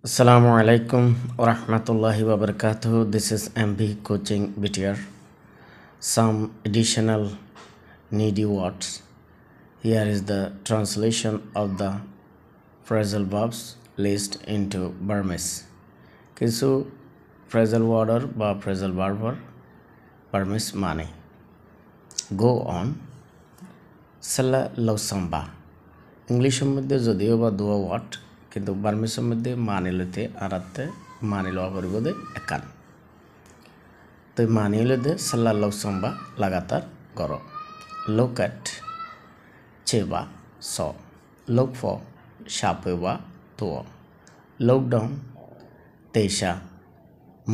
Assalamu alaikum wa rahmatullahi wa barakatuh. This is MB Coaching BTR. Some additional needy words. Here is the translation of the phrasal verbs list into Burmese. কিছু phrasal word বা phrasal verb Burmese মানে go on sala lausamba ইংলিশের মধ্যে যদিও বা দুয়া word কিন্তু বার্মিসের মধ্যে মানিলতে আরাতে মানিল পরিবর্তে একান তো মানিলতে সাল্লাল্লাহু সাম্বা লাগাতার গর look at Seva saw look for শাপেবা তো lockdown তেশা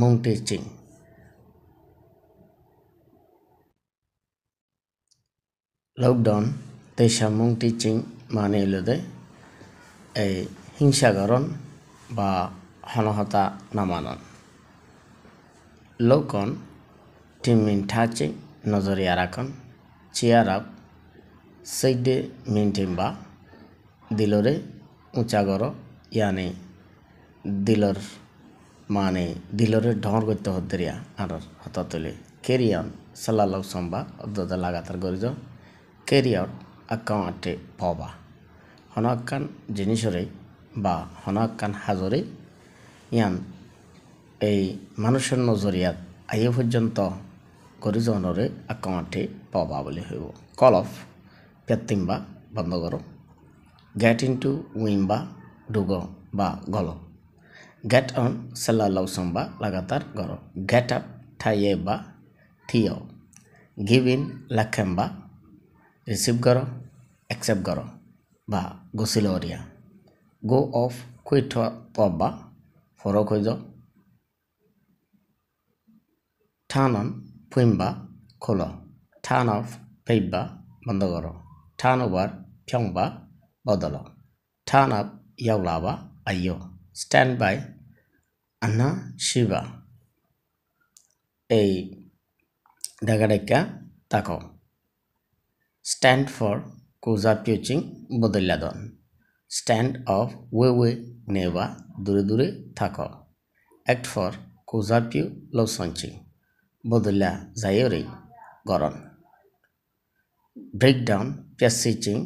মংটে চিং lockdown তেশা মংটে চিং মানিলতে এই হিংসাকরণ বা হনহতা নামানন লোকন টিমিন ঠাচিং নজরিয়া রাখন চেয়ার আপ সেইডে মিনটিম্বা দিলরে উঁচা গর ইয়ানি দিলর মানে দিলরে ঢর করতে হদ্দরিয়া আর হততলে কেরিয়ন সাল্লাল্লাহু সম্বা অদ্দতা লাগাতার গরিজ কেরিয়র আকাউন্টে পবা হনকান জিনিসরে বা হনকান হাজরে ইয়ান এই মানুষের নজরিয়াত আইয়ে পর্যন্ত গরিজনরে আকাউন্টে পাওয়া বলে হইব কল অফ পেতিম্বা বন্ধ করো গেট ইনটু উইম্বা ডুগ বা গল গেট অন সাল্লাল্লাহু সম্বা লাগাতার গর গেট আপ ঠাইয়ে বা থিও গিভ ইন লাখেম্বা রিসিভ করো অ্যাকসেপ্ট করো বা গোসিলরিয়া গো অফ কুইট পবা ফরক হয়ে যাও টার্ন অন ফুইম্বা খোলো টার্ন অফ পেইবা বন্ধ করো টার্ন ওভার ফ্যংবা বদল টার্ন আপ ইয়াওলাবা আইয়ো স্ট্যান্ড বাই আন্না শিবা এই ডাকা তাকো স্ট্যান্ড ফর কোজা পিউচিং বদলাদন স্ট্যান্ড অফ ওয়ে নেবা দূরে দূরে থাকো অ্যাক্ট ফর কোজা পিউ লসঞ্চিং বদলা যায়রে গরন ব্রেকডাউন পেসিচিং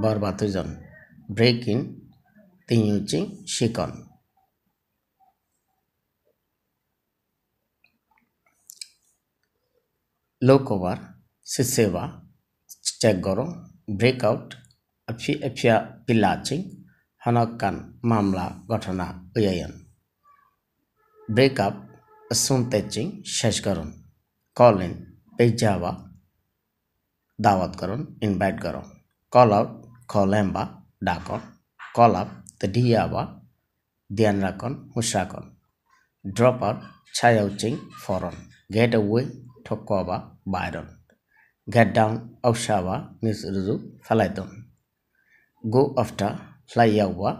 বরবাতজন ব্রেক ইন তিউচিং শিকন লোক ওভার সিসেবা চেক করো ব্রেকআউট এফিয়া পিলাচিং হনকান মামলা ঘটনা উয়ায়ন ব্রেকআপ শুনতেচিং শেষ করুন কল ইন পেজাবা দাওয়াত করুন ইনভাইট করো কল আউট কলেম্বা ডাকন কল আপ দিয়াবা ধ্যান রাখুন হুশ রাখুন ড্রপ আউট ছায়াউচিং ফরন গেট অ্যাওয়ে ঠকবা বাইরন গেট ডাউন অবসাবা নিজ রুজু ফেলাইতন গো আফটার ফ্লাইয়াওয়া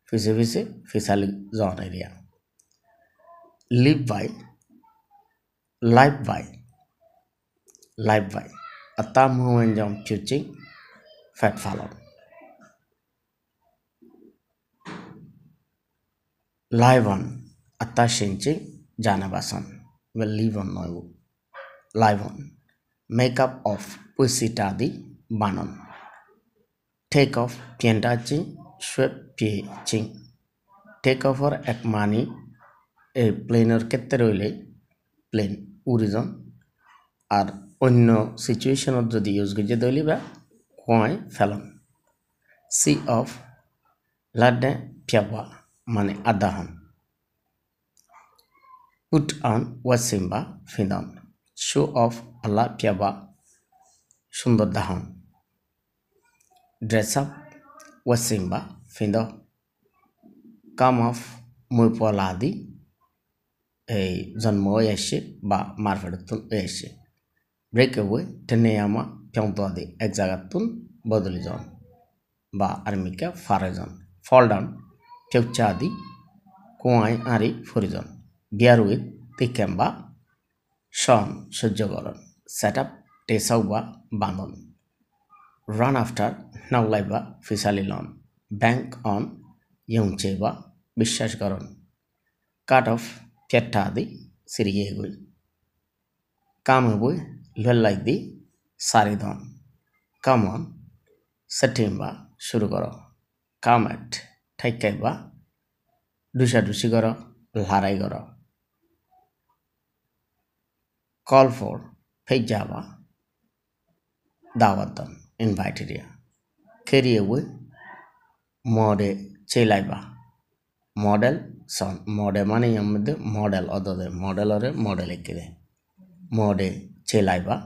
ফিসে ফিসে ফিসালি জন এরিয়া live by live by atam huenjong puching fat falon live on atta shinching janabasan will live on no live on makeup of pusitadi banon take off pientachi sweat ching take off or ekmani এই প্লেনের ক্ষেত্রে রইলে plane উড়িজন আর অন্য সিচুয়েশনত যদি use করতে দইলি বা কয় Felon C of লাডে ফিয়াবা মানে আদাহন পুট অন ওয়াসিম্বা ফিদন শো অফ আল্লাহ ফিয়াবা সুন্দর দাহন ড্রেস আপ ওয়াসিম্বা ফিদ কাম অফ মুইপলাদি এই জন্ম এসে বা মারফেডতুন এসে ব্রেক অ্যাওয়ে টেনেয়ামা ফ্যংতদি এক জায়গাতুন বদলি জন বা আর্মিকা ফারেজন ফল ডাউন ফেউচাদি কোয়াই আরি ফরিজন বিয়ার উইথ তিকেম্বা সন সহ্যকরণ সেট আপ টেসাউবা বাঁধন রান আফটার নাওলাইবা ফিসালিলন ব্যাংক অন ইয়ংচেবা বিশ্বাস করুন কাট অফ পেট্টাদি সিরিয়ে গই কামে বই লল্লাই দি সারিদন কামন সেপ্টেম্বা শুরু করো কামেট ঠাইকাইবা দুষাদুষি করো লড়াই করো কল ফর ফেজাবা দাওয়াত দন ইনভাইটেরিয়া খেরিয়ে বই মডে চেলাইবা মডেল সন মডে মানে এর মধ্যে মডেল অদদে মডেলরে মডেল একিদে মডে চেলাইবা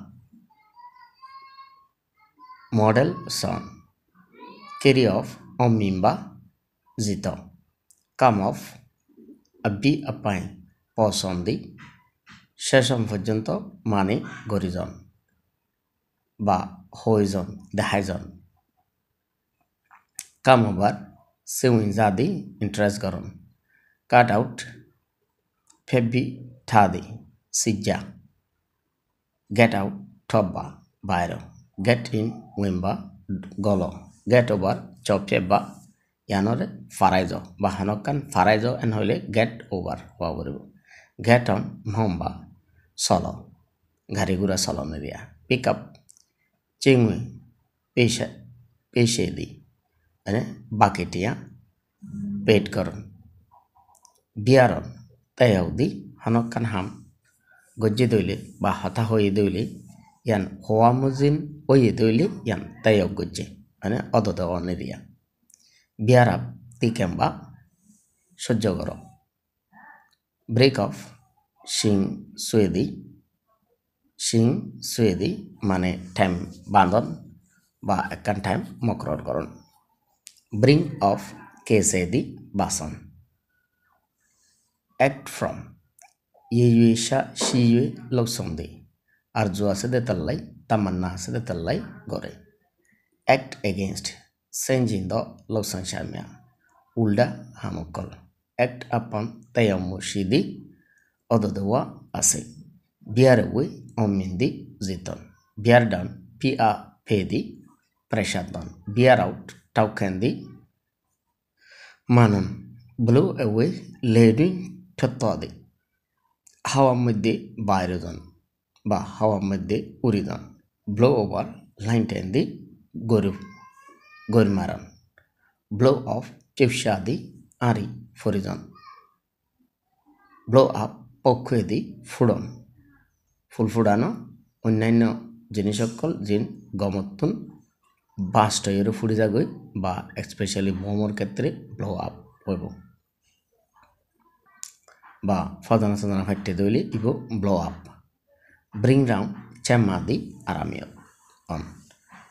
মডেল সন কেরি অফ অমিম্বা জিত কাম অফ আবি আপাই পছন্দি শেষম পর্যন্ত মানে গরিজন বা হইজন দেখাইজন কাম ওভার সেউইন জাদি ইন্টারেস্ট করন কাট আউট ফেবি ঠাদি সিজা গেট আউট ঠব্বা বাইরে গেট ইন উইম্বা গল গেট ওভার চপেবা ইয়ানরে ফারাইজ বা হানকান ফারাইজ এন হইলে গেট ওভার হওয়া পড়ব গেট অন মহম্বা চল গাড়ি ঘোড়া চলনে দিয়া পিক আপ চিংমুই পেশে দি মানে বাকেটিয়া পেট করন বিয়ারন তাইয়াও দি হানকান হাম গজ্জে দইলে বা হতা হয়ে দইলে ইয়ান হওয়া মুজিন ওয়ে দইলে ইয়ান তাইয়াও গজ্জে মানে অদত অনে দিয়া বিয়ার আপ তিকেম্বা সহ্য কর ব্রেক অফ সিং সুয়েদি মানে টাইম বাঁধন বা একান টাইম মকরর করন ব্রিং অফ কেসেদি বাসন অ্যাক্ট ফ্রম ইয়ে শিয়ে লোকসন্ধি আর জো আছে দে তাল্লাই তামান্না আছে দে তাল্লাই গড়ে অ্যাক্ট এগেনস্ট চেঞ্জিং দ লোকসান শামিয়া উল্ডা হামকল অ্যাক্ট আপন তাইয়ামুশিদি অদদেওয়া আছে বিয়ার ওই অমিন্দি জিতন বিয়ার ডাউন পিআ ফেদি প্রেশার দন বিয়ার আউট টাউকেন্দি মানুন ব্লু এওয়ে লেডি ঠত্তাদি হাওয়ার মধ্যে বাইরে যান বা হাওয়ার মধ্যে উড়ি যান ব্লো ওভার লাইন টেন দি গরু মারান ব্লো অফ চিপসাদি আরি ফরিজন ব্লো আপ পক্ষে দি ফুডন ফুল ফুডানো অন্যান্য জিনিস সকল জিন গমতুন বাস্ট হয়ে ফুড়ি যাগই বা এক্সপেশালি বোমর ক্ষেত্রে ব্লো আপ হইব বা ফাদানা সাদানা ফাইটে দইলে ইগো ব্লো আপ ব্রিং ডাউন চেম্মাদি আরামিয়ত অন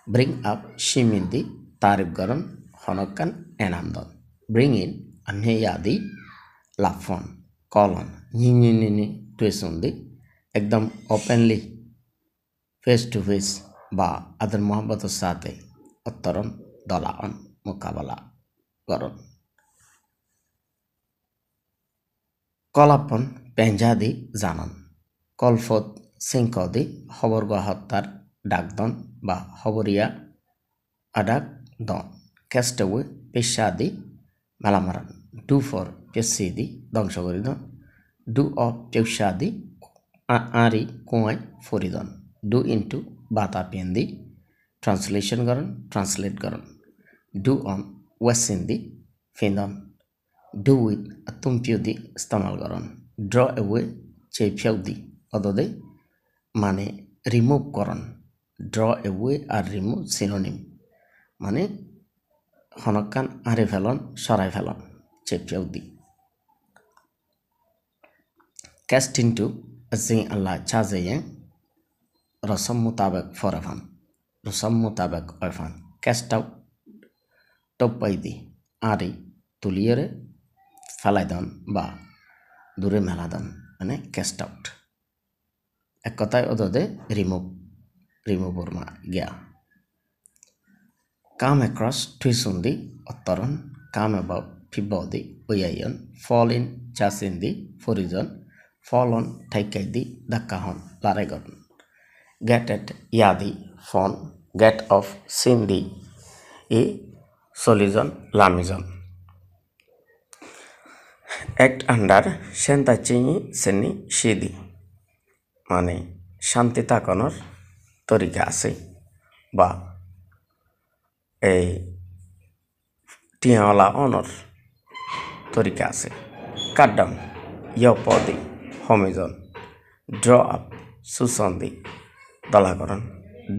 ব্রিং আপ শিমিন্দি তারিফ গরন হনকান এনান্দন ব্রিং ইন আনহেয়াদি লাফন কলন নিনি টুয়েসন্দি একদম ওপেনলি ফেস টু ফেস বা আদর মোহাম্মতের সাথে উত্তরণ দলান মোকাবেলা করন কলাপন পেঞ্জাদি জানান কলফত সিংকদি হবরগা হত্যার ডাকদন বা হবরিয়া আডাক দন ক্যাস্টওয়ে পেশাদি মেলামারান ডু ফর পেসিদি ধ্বংস করিদন ডু অফ পেশাদি আরি কুয়াই ফরিদন ডু ইন্টু বাতা পেন্দি ট্রান্সলেশন করন ট্রান্সলেট করন ডু অন ওয়েসিন্দি ফিন্দন ডু উইথ তুমপিউদি ইস্তেমাল করন ড্র এওয়ে চেফিয়াউদি অদদে মানে রিমুভ করন ড্র এওয়ে আর রিমুভ সিনোনিম মানে হনকান আরে ফেলন সরাই ফেলন চেফিয়াউদি ক্যাস্ট ইন্টু জিং আল্লাহ চাজেয়ে রসম মোতাবেক ফরফান রসম মোতাবেক অফান ক্যাস্ট আউট টপাইদি আরি তুলিয়ে ফেলাইদন বা দূরে মেলাদন মানে ক্যাস্ট আউট এক কথায় ওদে রিমুভর মা গিয়া কাম অ্যাক্রস টুইসুন্দি উত্তরণ কাম অ্যাবাউট ফিবদি ওয়াইয়ন ফল ইন চাসিন্দি ফরিজন ফল অন ঠাইকাইদি ধাক্কাহন লারাইগন গেট এট ইয়াদি ফন গেট অফ সিন্দি ই সলিজন লামিজন অ্যাক্ট আন্ডার সেন্তা চিনি সেনি সিদি মানে শান্তি তাকানোর তরিকা আছে বা এই টিয়াওয়ালা অনর তরিকা আছে। কাট ডাউন ইয়পদি হমিজন, ড্র আপ সুসন্ধি দলাকরণ,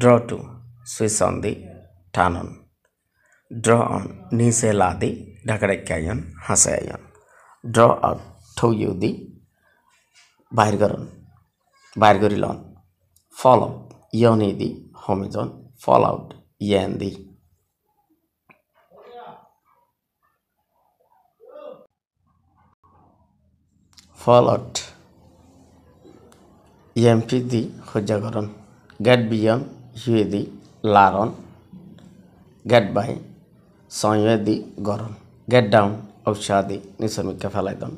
ড্র টু সুইসন্ধি টানন, ড্র অন নিচে লাদি ঢাকাড়াইকায়ন হাসায়ন, ড্র আউট থৌয়ুদি বাইর করিলন, ফল আপ ইয়নিদি হমিজন, ফল আউট ইয়েন্দি। ফল আউট ইএমপি দি সহ্যকরণ, গেট বিয়ন হিয়ে দি লারন, গেট বাই সয়ে দি গরণ, গেট ডাউন ঔষাদি নিশ্রমিককে ফেলাইদন,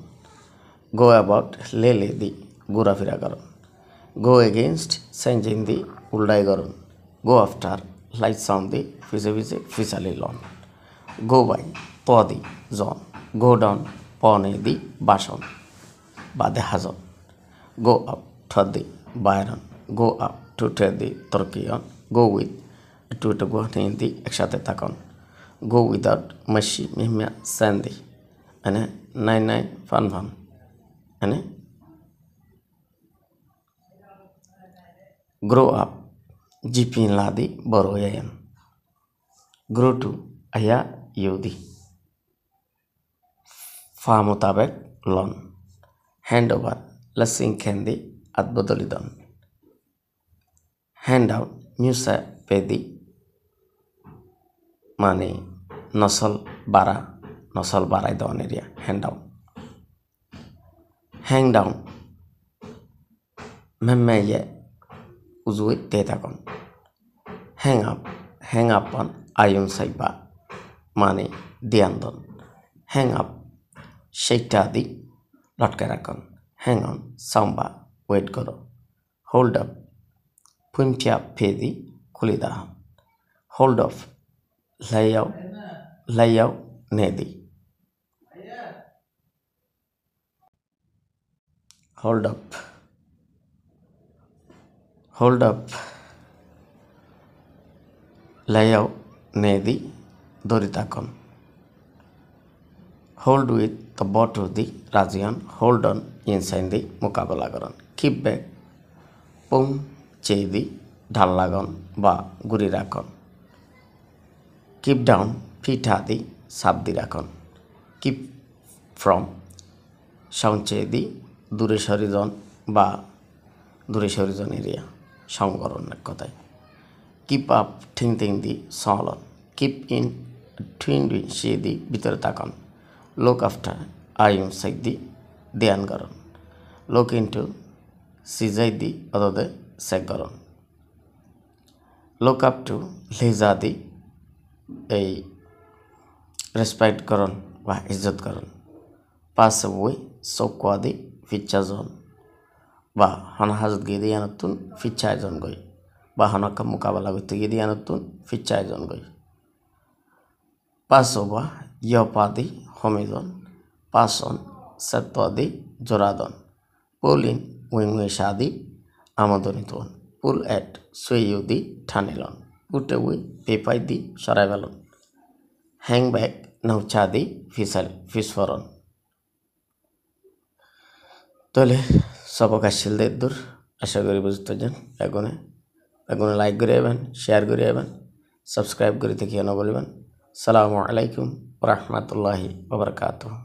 গো অ্যাবাউট লেলে দি ঘোরাফেরা করণ, গো এগেনস্ট চেঞ্জিং দি উল্টাই করণ, গো আফটার লাইট সাউন্ড দি ফিসে ফিসে ফিসালি লন, গো বাই প দি জন, গো ডাউন পনে দি বাসন বা দেহাজন, গো আপ ঠদি বাইরন, গো আপ টুটে দি তর্কিয়ন, গো উইথ টুটে গো দি একসাথে থাকুন, গো উইদাউট মাসি মিহমিয়া স্যান্দি মানে নাই নাই ফান ফান মানে গ্রো আপ জিপিন লাদি বড় হইয়ান, গ্রো টু আয়া ইউদি ফা মোতাবেক লন, হ্যান্ড ওভার লসিং খেন্দি আদবদলিদন, হ্যান্ড আউট মিউসা পেদি মানে নসল বাড়াই দেওয়ান এরিয়া হ্যান্ড আউট, হ্যাং ডাউন মেম্মাইয়ে উজুই তে থাকুন, হ্যাং আপ অন আয়ুন সাইবা মানে দিয়ান্দন, হ্যাং আপ সেইটা দি লটকে রাখুন, হ্যাং অন সাম্বা ওয়েট করো, হোল্ড আপ পুঞ্চিয়া ফেদি খুলি দাহন, হোল্ড অফ লাইয়াও নেদি, হোল্ড আপ লাইয়াও নেদি দড়ি থাকুন, হোল্ড উইথ দ্য বটর দি রাজিয়ান, হোল্ড অন ইনসাইন দি মোকাবেলা করুন, কিপ ব্যাক পুং চেয়ে দি ঢাল লাগান বা গুড়ি রাখুন, কিপ ডাউন পিঠা দি সাপ দি রাখুন, কিপ ফ্রম সাউন্ড চেয়ে দি দূরে সরিজন বা দূরে সরিজন এরিয়া সংকরণ এক কথায়, কিপ আপ ঠিং ঠিং দি সলন, কিপ ইন টুইন ডুইন সে দি ভিতরে তাকান, লোক আফটার আয়ুন সাইড দি ধ্যান করণ, লোক ইন্টু সিজাই দি অদদে সেক করণ, লোক আপ টু লেজা দি এই রেসপেক্ট করণ বা ইজ্জত করণ, পাস বই চৌকুয়া দি ফিচ্ছা জন বা হন হাজত গিয়ে দিয়ে নতুন ফিচ্ছা এজন গই বা হনকা মোকাবেলা করতে গিয়ে দিয়ে নতুন ফিচ্ছা এজন গই, পাস বা ইয়পাদি হমিজন, পাস অন সেত্তাদি জোরাদন, পুল ইন উইং সাদি আমদনিতন, পুল এট সুইউদি ঠানিলন, পুটে উই পেপাই দি সরাই বেলন, হ্যাং ব্যাক নৌচাদি ফিসফরন। তাহলে সবক আসছিল দূর আশা করি বুঝতে যান, বেগুনে লাইক করে যাবেন, শেয়ার করে যাবেন, সাবস্ক্রাইব করে দেখিয়ে না বলবেন। সালামু আলাইকুম ওয়া রাহমাতুল্লাহি ওয়া বারাকাতুহু।